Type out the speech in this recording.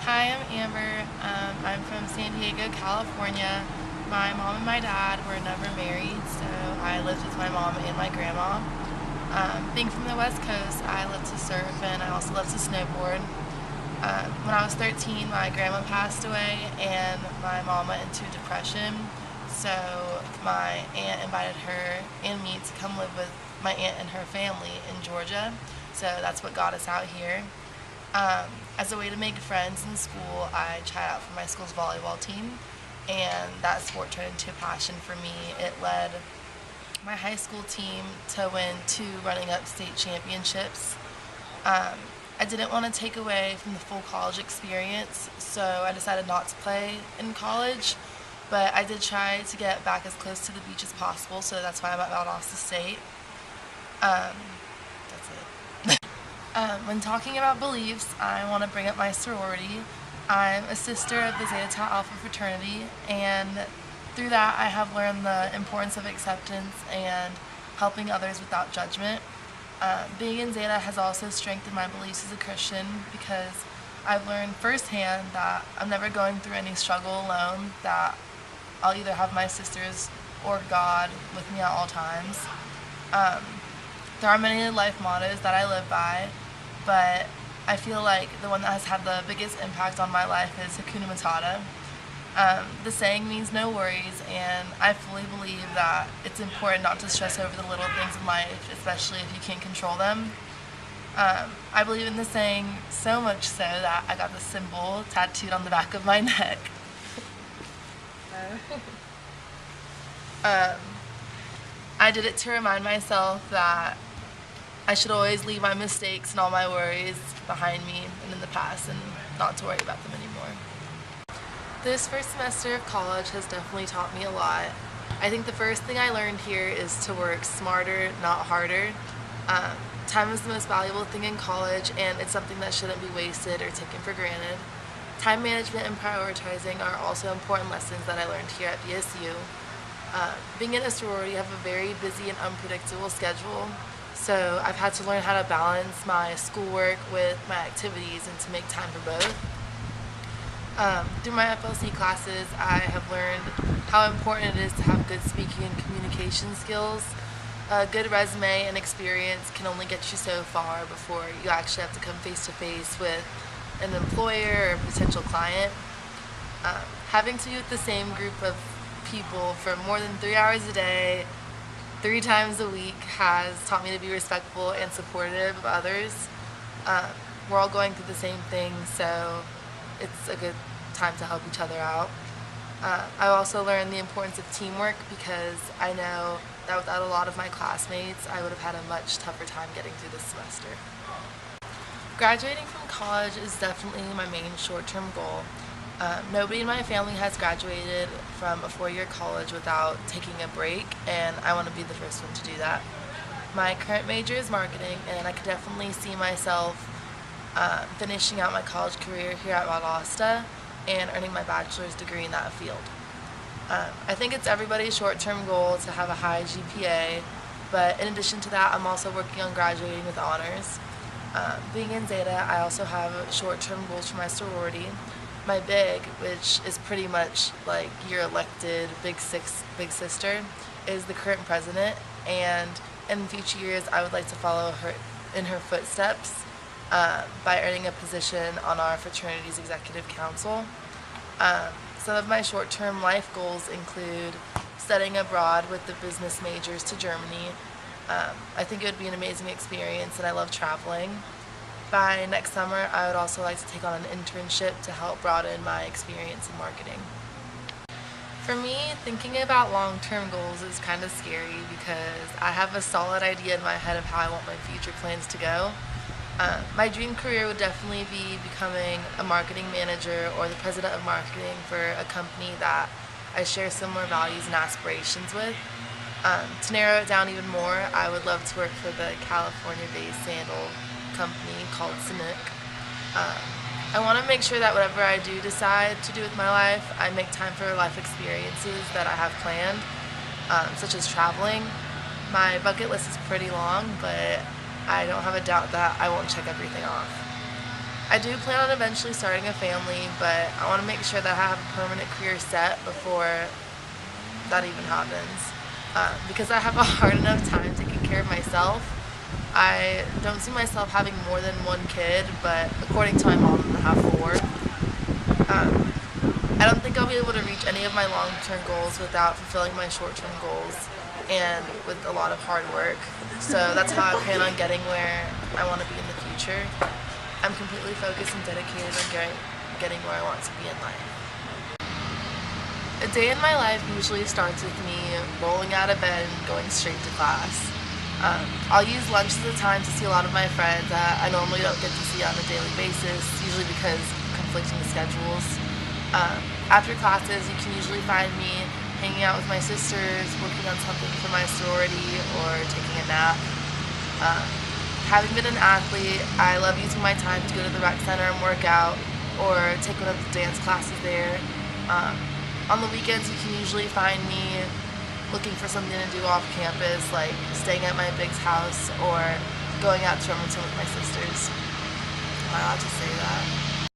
Hi, I'm Amber. I'm from San Diego, California. My mom and my dad were never married, so I lived with my mom and my grandma. Being from the West Coast, I love to surf and I also love to snowboard. When I was 13, my grandma passed away and my mom went into depression, so my aunt invited her and me to come live with my aunt and her family in Georgia, so that's what got us out here. Um, as a way to make friends in school, I tried out for my school's volleyball team, and that sport turned into a passion for me. It led my high school team to win two running up state championships. Um, I didn't want to take away from the full college experience, so I decided not to play in college, but I did try to get back as close to the beach as possible, so that's why I'm at Valdosta State. Um, that's it. When talking about beliefs, I want to bring up my sorority. I'm a sister of the Zeta Tau Alpha fraternity, and through that I have learned the importance of acceptance and helping others without judgment. Being in Zeta has also strengthened my beliefs as a Christian because I've learned firsthand that I'm never going through any struggle alone, that I'll either have my sisters or God with me at all times. Um, there are many life mottos that I live by, but I feel like the one that has had the biggest impact on my life is Hakuna Matata. The saying means no worries, and I fully believe that it's important not to stress over the little things in life, especially if you can't control them. I believe in the saying so much so that I got the symbol tattooed on the back of my neck. um, I did it to remind myself that I should always leave my mistakes and all my worries behind me and in the past and not to worry about them anymore. This first semester of college has definitely taught me a lot. I think the first thing I learned here is to work smarter, not harder. Um, Time is the most valuable thing in college, and it's something that shouldn't be wasted or taken for granted. Time management and prioritizing are also important lessons that I learned here at VSU. Being in a sorority, I have a very busy and unpredictable schedule, so I've had to learn how to balance my schoolwork with my activities and to make time for both. Through my FLC classes, I have learned how important it is to have good speaking and communication skills. A good resume and experience can only get you so far before you actually have to come face to face with an employer or potential client. Having to be with the same group of people for more than 3 hours a day, 3 times a week, has taught me to be respectful and supportive of others. We're all going through the same thing, so it's a good time to help each other out. I also learned the importance of teamwork because I know that without a lot of my classmates, I would have had a much tougher time getting through this semester. Graduating from college is definitely my main short-term goal. Nobody in my family has graduated from a 4-year college without taking a break, and I want to be the first one to do that. My current major is marketing, and I could definitely see myself finishing out my college career here at Valdosta and earning my bachelor's degree in that field. I think it's everybody's short-term goal to have a high GPA, but in addition to that, I'm also working on graduating with honors. Being in Zeta, I also have short-term goals for my sorority. My big, which is pretty much like your elected big sister, is the current president, and in future years I would like to follow her in her footsteps by earning a position on our fraternity's executive council. Some of my short-term life goals include studying abroad with the business majors to Germany. I think it would be an amazing experience, and I love traveling. By next summer, I would also like to take on an internship to help broaden my experience in marketing. For me, thinking about long-term goals is kind of scary because I have a solid idea in my head of how I want my future plans to go. My dream career would definitely be becoming a marketing manager or the president of marketing for a company that I share similar values and aspirations with. To narrow it down even more, I would love to work for the California-based sandal company called Sanuk. I want to make sure that whatever I do decide to do with my life, I make time for life experiences that I have planned, such as traveling. My bucket list is pretty long, but I don't have a doubt that I won't check everything off. I do plan on eventually starting a family, but I want to make sure that I have a permanent career set before that even happens. Because I have a hard enough time taking care of myself, I don't see myself having more than one kid, but according to my mom, I'm going to have four. Um, I don't think I'll be able to reach any of my long-term goals without fulfilling my short-term goals and with a lot of hard work. So that's how I plan on getting where I want to be in the future. I'm completely focused and dedicated on getting where I want to be in life. A day in my life usually starts with me rolling out of bed and going straight to class. I'll use lunch as a time to see a lot of my friends that I normally don't get to see on a daily basis, usually because of conflicting schedules. After classes, you can usually find me hanging out with my sisters, working on something for my sorority, or taking a nap. Having been an athlete, I love using my time to go to the rec center and work out, or take one of the dance classes there. On the weekends, you can usually find me looking for something to do off campus, like staying at my big's house or going out to Remington with my sisters. Am I allowed to say that?